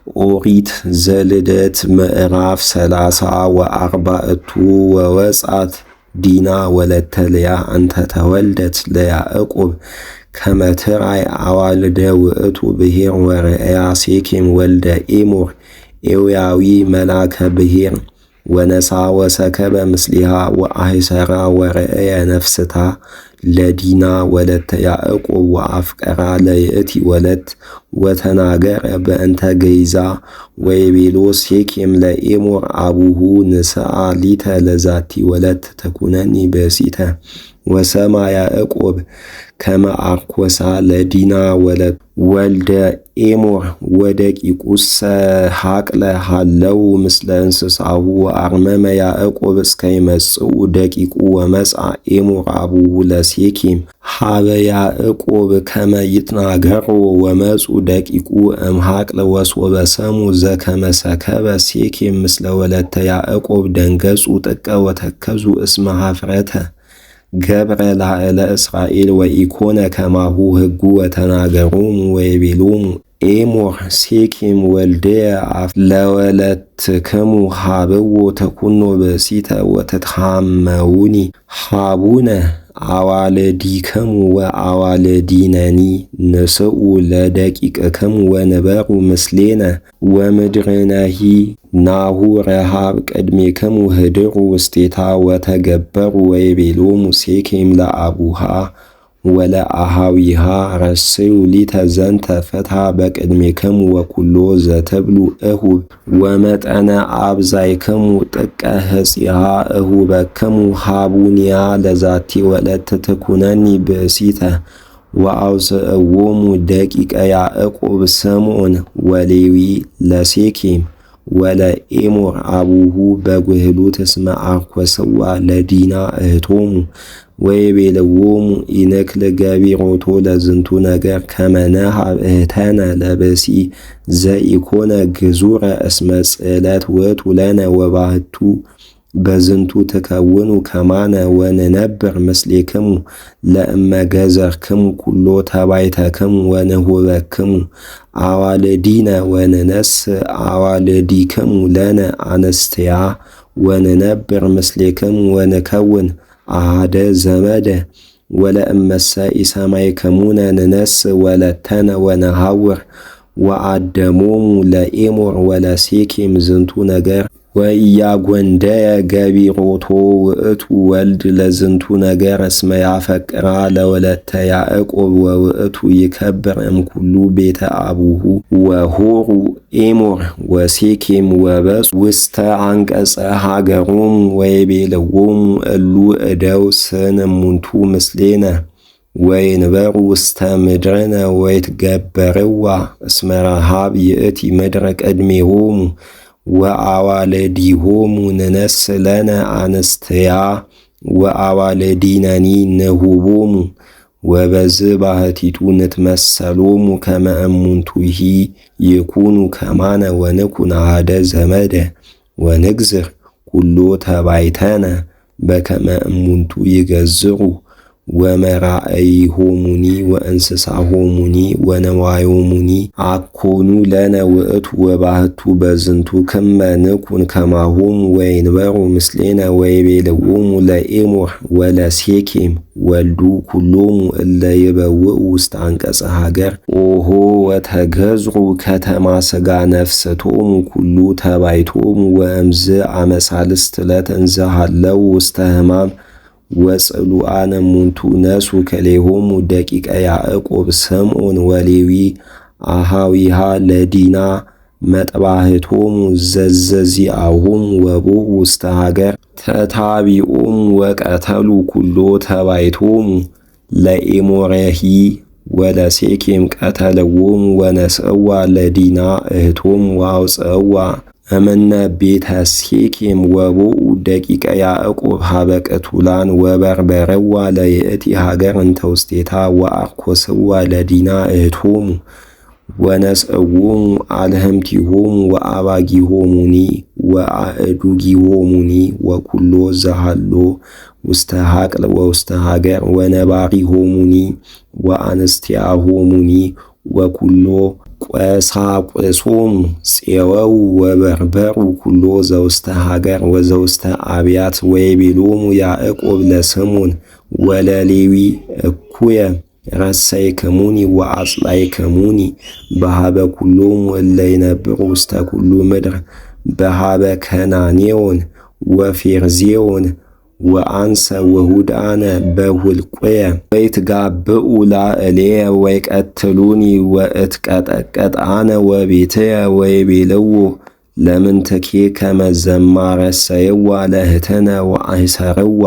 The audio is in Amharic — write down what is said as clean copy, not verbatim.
ኦሪት ዘልደት ምዕራፍ 34 ወወጻት ዲና ወለተ ልያ እንተ ተወልደት ለያዕቆብ ከመ ትርአይ አዋልደ ውእቱ ብሔር ወርእያ ሴኬም ወልደ ኤሞር ኤውያዊ መላከ ብሔር ወነሳ ወሰከበ ምስሊሃ ወአሂሰራ ወርእየ ነፍስታ ለዲና ወለተ ያዕቆብ ወአፍቀራ ለይእቲ ወለት ወተናገረ በእንተ ገይዛ ወይቤሎ ሴኬም ለኤሞር አቡሁ ንስአ ሊተ ለዛቲ ወለት ተኩነኒ በሲተ ወሰማ ያዕቆብ ከመ አርኮሳ ለዲና ወልደ ኤሞር ወደቂቁሰ ሐቅለ ሃለው ምስለ እንስሳሁ ወአርመመ ያዕቆብ እስከይመጽኡ ደቂቁ ወመጽአ ኤሞር አቡሁ ለሴኬም ሀበ ያዕቆብ ከመ ይትናገሮ ወመጹ ደቂቁ እምሐቅለ ወሶበ ሰሙ ዘከመ ሰከበ ሴኬም ምስለ ወለተ ያዕቆብ ደንገጹ ጥቀ ወተከዙ እስመ ኀፍረተ ገብረ ላዕለ እስራኤል ወኢኮነ ከማሁ ሕጉ ወተናገሮሙ ወይቤሎሙ ኤሞር ሴኬም ወልደየ ለወለትክሙ ሀብዎ ተኩኖ በሲተ ወተትሐመውኒ ሀቡነ አዋልዲክሙ ወአዋልዲነኒ ንስኡ ለደቂቅክሙ ወንበሩ ምስሌነ ወምድርነሂ ናሁ ረሃብ ቅድሜክሙ ህድሩ ውስቴታ ወተገበሩ ወይቤሎሙ ሴኬም ለአቡሃ ወለአሃዊሃ ረስዩ ሊተ ዘንተ ፍትሐ በቅድሜክሙ ወኩሎ ዘትብሉ እሁብ ወመጠነ አብዛይክሙ ጥቀ ህጺሃ እሁበክሙ ሀቡንያ ለዛቲ ወለት ትኩነኒ ብእሲተ ወአውፅእዎሙ ደቂቀ ያዕቆብ ስምዖን ወሌዊ ለሴኬም ወለኤሞር አቡሁ በጉህሉት እስመ አርኮስዋ ለዲና እህቶሙ ወይቤልዎሙ ኢንክል ገቢሮቶ ለዝንቱ ነገር ከመ ነሃብ እህተነ ለብእሲ ዘኢኮነ ግዙረ እስመ ጽዕለት ውእቱ ለነ ወባህቱ በዝንቱ ትከውኑ ከማነ ወንነብር ምስሌክሙ ለእመ ገዘርክሙ ኩሎ ተባይተክሙ ወንሁበክሙ አዋልዲነ ወንነስ አዋልዲክሙ ለነ አንስትያ ወንነብር ምስሌክሙ ወንከውን አሃደ ዘመደ ወለእመሰ ኢሰማይክሙነ ንነስ ወለተነ ወነሐውር ወአደሞሙ ለኤሞር ወለሴኬም ዝንቱ ነገር ወኢያጐንደየ ገቢሮቶ ውእቱ ወልድ ለዝንቱ ነገር እስመ ያፈቅራ ለወለተ ያዕቆብ ወውእቱ ይከብር እምኩሉ ቤተ አቡሁ ወሆሩ ኤሞር ወሴኬም ወበጹ ውስተ አንቀጸ ሀገሮሙ ወይቤልዎሙ እሉ እደው ስንሙንቱ ምስሌነ ወይንበሩ ውስተ ምድርነ ወይትገበርዋ እስመ ረሃብ ይእቲ ምድረ ቅድሜሆሙ ወአዋልዲሆሙ ንነስ ለነ አንስትያ ወአዋልዲነኒ ንሁቦሙ ወበዝ ባህቲቱ ንትመሰሎሙ ከመ እሙንቱሂ ይኩኑ ከማነ ወንኩን አሐደ ዘመደ ወንግዝር ኩሎ ተባይተነ በከመ እሙንቱ ይገዝሩ ወመራእይሆሙኒ ወእንስሳሆሙኒ ወነዋዮሙኒ አኮኑ ለነ ውእቱ ወባህቱ በዝንቱ ክመ ንኩን ከማሆሙ ወይንበሩ ምስሌነ ወይቤልዎሙ ለኤሞር ወለሴኬም ወልዱ ኩሎሙ እለ ይበውኡ ውስተ አንቀጸ ሀገር ኦሆ ወተገዝሩ ከተማ ሥጋ ነፍስቶሙ ኩሉ ተባይቶሙ ወእምዝ አመሳልስት ዕለት እንዘ ሀለው ውስተ ሕማም ወጽሉአነ እሙንቱ ነሱ ከሌሆሙ ደቂቀ ያዕቆብ ስምዖን ወሌዊ አሃዊሃ ለዲና መጥባህቶሙ ዘዘዚአሆሙ ወቦኡ ውስተ ሀገር ተታቢኦሙ ወቀተሉ ኩሎ ተባይቶሙ ለኤሞርሂ ወለሴኬም ቀተለዎሙ ወነስእዋ ለዲና እህቶሙ ወአውፅእዋ እምነ ቤተ ሴኬም ወቦኡ ደቂቀ ያዕቆብ ሀበ ቅቱላን ወበርበርዋ ለይእቲ ሀገር እንተ ውስቴታ ወአርኮስዋ ለዲና እህቶሙ ወነስእዎሙ አልህምቲሆሙ ወአባጊሆሙኒ ወአእዱጊሆሙኒ ወኩሎ ዘሃሎ ውስተ ሐቅል ወውስተ ሀገር ወነባሪሆሙኒ ወአንስቲያሆሙኒ ወኩሎ ቆሳቁሶሙ ፄወው ወበርበሩ ኩሎ ዘውስተ ሀገር ወዘውስተ አብያት ወይቤሎሙ ያዕቆብ ለስምዖን ወለሌዊ እኩየ ረሰይክሙኒ ወአጽላይክሙኒ በሃበ ኩሎሙ እለ ይነብሩ ውስተ ኩሉ ምድር በሃበ ከናኔዎን ወፌርዜዎን ወአንሰ ወሁዳነ በሁልቆየ ወይትጋብኡ ላዕሌየ ወይቀትሉኒ ወእትቀጠቀጥ አነ ወቤትየ ወይቤልዎ ለምንትኬ ከመ ዘማረሰይዋ ለእህትነ ወአይሰርዋ